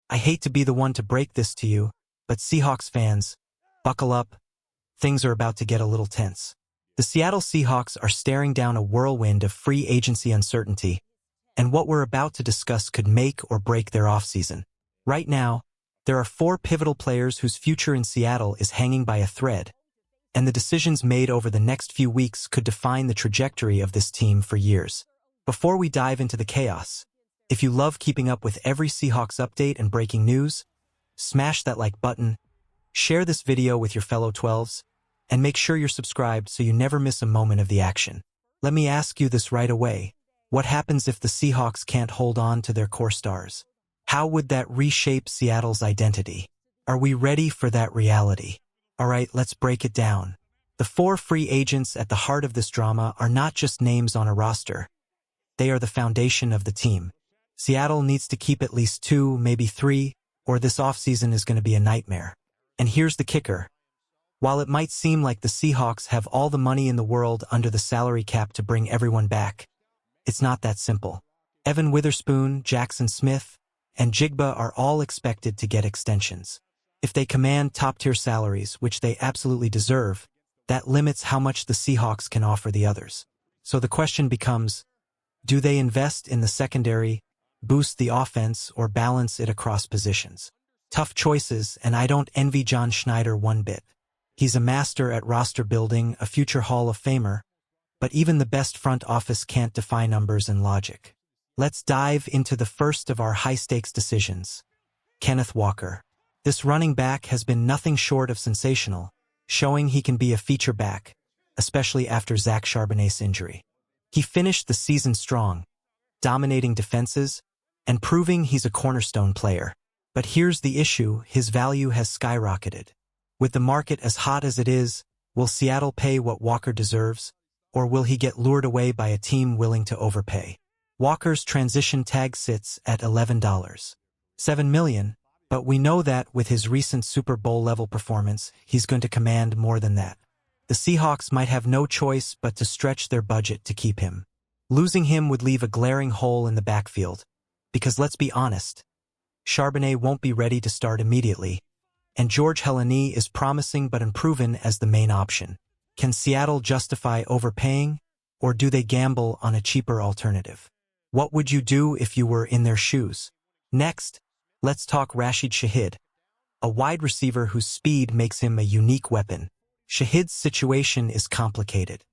I hate to be the one to break this to you, but Seahawks fans, buckle up. Things are about to get a little tense. The Seattle Seahawks are staring down a whirlwind of free agency uncertainty, and what we're about to discuss could make or break their offseason. Right now, there are 4 pivotal players whose future in Seattle is hanging by a thread, and the decisions made over the next few weeks could define the trajectory of this team for years. Before we dive into the chaos, if you love keeping up with every Seahawks update and breaking news, smash that like button, share this video with your fellow 12s, and make sure you're subscribed so you never miss a moment of the action. Let me ask you this right away. What happens if the Seahawks can't hold on to their core stars? How would that reshape Seattle's identity? Are we ready for that reality? All right, let's break it down. The 4 free agents at the heart of this drama are not just names on a roster. They are the foundation of the team. Seattle needs to keep at least 2, maybe 3, or this offseason is going to be a nightmare. And here's the kicker. While it might seem like the Seahawks have all the money in the world under the salary cap to bring everyone back, it's not that simple. Evan Witherspoon, Jackson Smith, and Jigba are all expected to get extensions. If they command top-tier salaries, which they absolutely deserve, that limits how much the Seahawks can offer the others. So the question becomes, do they invest in the secondary, boost the offense, or balance it across positions? Tough choices, and I don't envy John Schneider one bit. He's a master at roster building, a future Hall of Famer, but even the best front office can't defy numbers and logic. Let's dive into the first of our high-stakes decisions. Kenneth Walker. This running back has been nothing short of sensational, showing he can be a feature back, especially after Zach Charbonnet's injury. He finished the season strong, dominating defenses, and proving he's a cornerstone player. But here's the issue, his value has skyrocketed. With the market as hot as it is, will Seattle pay what Walker deserves, or will he get lured away by a team willing to overpay? Walker's transition tag sits at $11.7 million, but we know that with his recent Super Bowl-level performance, he's going to command more than that. The Seahawks might have no choice but to stretch their budget to keep him. Losing him would leave a glaring hole in the backfield, because let's be honest, Charbonnet won't be ready to start immediately, and George Heleny is promising but unproven as the main option. Can Seattle justify overpaying, or do they gamble on a cheaper alternative? What would you do if you were in their shoes? Next, let's talk Rashid Shaheed, a wide receiver whose speed makes him a unique weapon. Shaheed's situation is complicated.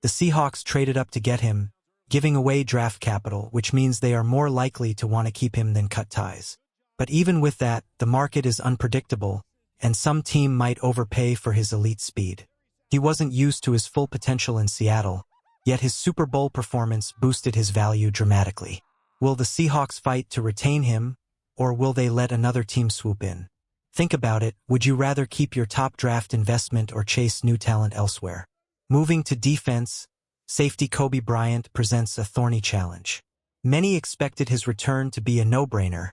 The Seahawks traded up to get him, giving away draft capital, which means they are more likely to want to keep him than cut ties. But even with that, the market is unpredictable, and some team might overpay for his elite speed. He wasn't used to his full potential in Seattle, yet his Super Bowl performance boosted his value dramatically. Will the Seahawks fight to retain him, or will they let another team swoop in? Think about it, would you rather keep your top draft investment or chase new talent elsewhere? Moving to defense, safety Kobe Bryant presents a thorny challenge. Many expected his return to be a no-brainer,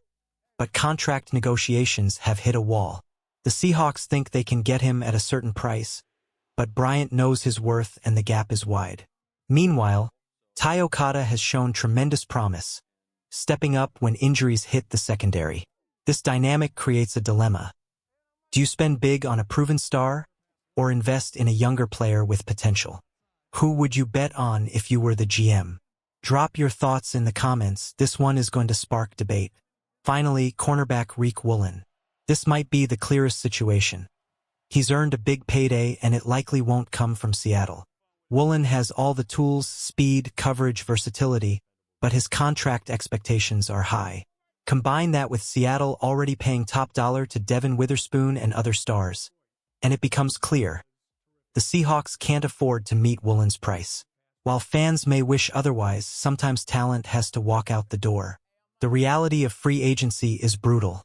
but contract negotiations have hit a wall. The Seahawks think they can get him at a certain price, but Bryant knows his worth and the gap is wide. Meanwhile, Ty Okada has shown tremendous promise, stepping up when injuries hit the secondary. This dynamic creates a dilemma. Do you spend big on a proven star, or invest in a younger player with potential? Who would you bet on if you were the GM? Drop your thoughts in the comments, this one is going to spark debate. Finally, cornerback Riq Woolen. This might be the clearest situation. He's earned a big payday and it likely won't come from Seattle. Woolen has all the tools, speed, coverage, versatility, but his contract expectations are high. Combine that with Seattle already paying top dollar to Devin Witherspoon and other stars, and it becomes clear. The Seahawks can't afford to meet Woolen's price. While fans may wish otherwise, sometimes talent has to walk out the door. The reality of free agency is brutal.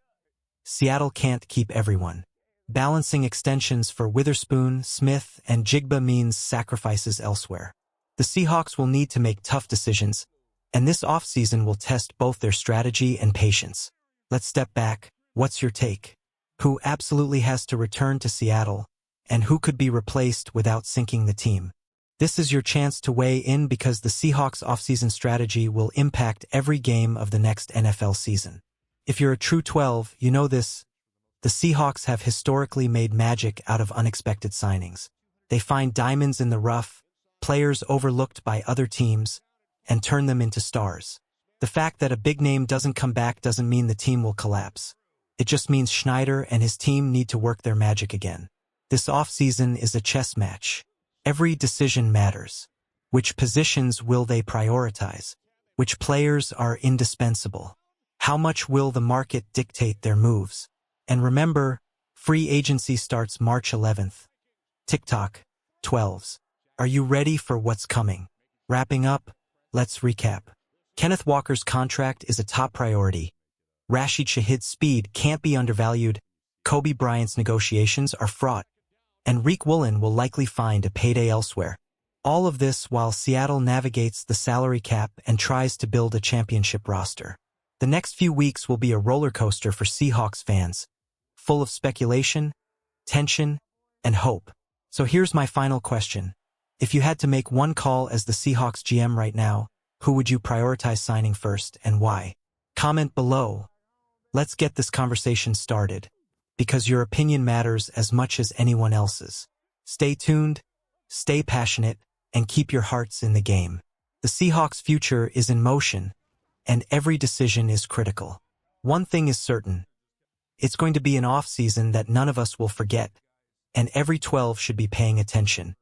Seattle can't keep everyone. Balancing extensions for Witherspoon, Smith, and Jigba means sacrifices elsewhere. The Seahawks will need to make tough decisions, and this offseason will test both their strategy and patience. Let's step back. What's your take? Who absolutely has to return to Seattle, and who could be replaced without sinking the team? This is your chance to weigh in because the Seahawks offseason strategy will impact every game of the next NFL season. If you're a true 12, you know this. The Seahawks have historically made magic out of unexpected signings. They find diamonds in the rough, players overlooked by other teams, and turn them into stars. The fact that a big name doesn't come back doesn't mean the team will collapse. It just means Schneider and his team need to work their magic again. This offseason is a chess match. Every decision matters. Which positions will they prioritize? Which players are indispensable? How much will the market dictate their moves? And remember, free agency starts March 11th. TikTok, 12s. Are you ready for what's coming? Wrapping up, let's recap. Kenneth Walker's contract is a top priority. Rashid Shaheed's speed can't be undervalued. Kobe Bryant's negotiations are fraught. And Riq Woolen will likely find a payday elsewhere. All of this while Seattle navigates the salary cap and tries to build a championship roster. The next few weeks will be a roller coaster for Seahawks fans, full of speculation, tension, and hope. So here's my final question. If you had to make one call as the Seahawks GM right now, who would you prioritize signing first and why? Comment below. Let's get this conversation started, because your opinion matters as much as anyone else's. Stay tuned, stay passionate, and keep your hearts in the game. The Seahawks' future is in motion, and every decision is critical. One thing is certain. It's going to be an off-season that none of us will forget, and every 12 should be paying attention.